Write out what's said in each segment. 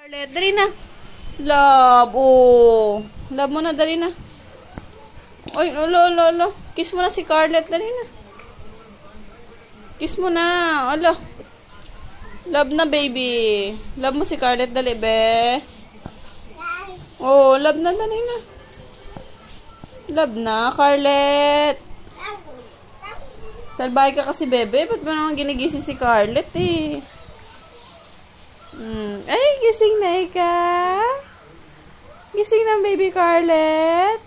Scarlett, dali na. Love, oh. Love mo na, dali na. Oy, olo. Kiss mo na si Scarlett, dali na. Kiss mo na, olo. Love na, baby. Love mo si Scarlett, dali, be. Oh, love na, dali na. Love na, Scarlett. Salbahe ka kasi, bebe. Ba't ba naman ginigising si Scarlett, eh? Ay, gising na ikaw. Gising na, baby Scarlett.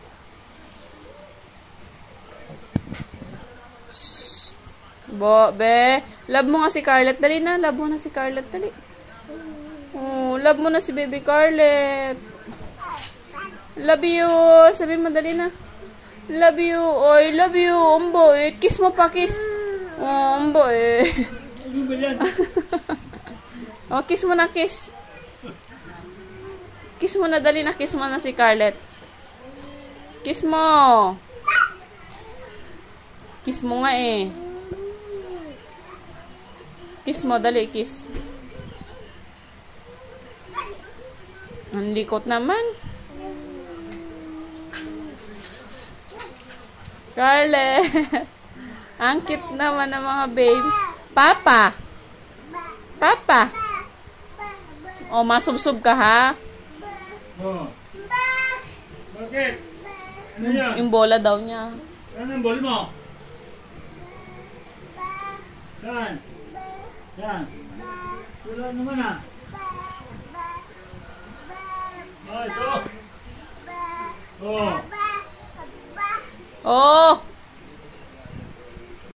Shhh. Be. Love mo nga si Scarlett. Dali na. Love mo na si Scarlett. Dali. Oh, love mo na si baby Scarlett. Love you. Sabi mo, dali na. Love you. Oy, love you. Umbo, eh. Kiss mo pa, kiss. Oh, umbo, eh. Ano ba yan? Oh, kiss mo na, kiss. Kiss mo na, dali na. Kiss mo na si Scarlett. Kiss mo. Kiss mo nga, eh. Kiss mo, dali, kiss. Ang likot naman. Scarlett. Ang cute naman ng mga baby. Papa. O, masubsob ka, ha? Oh. Bakit? Ano yan? Yung bola daw niya. Ano ang ball mo? Saan? Saan? Wala naman ah. Ah, ito. Oh. Oh!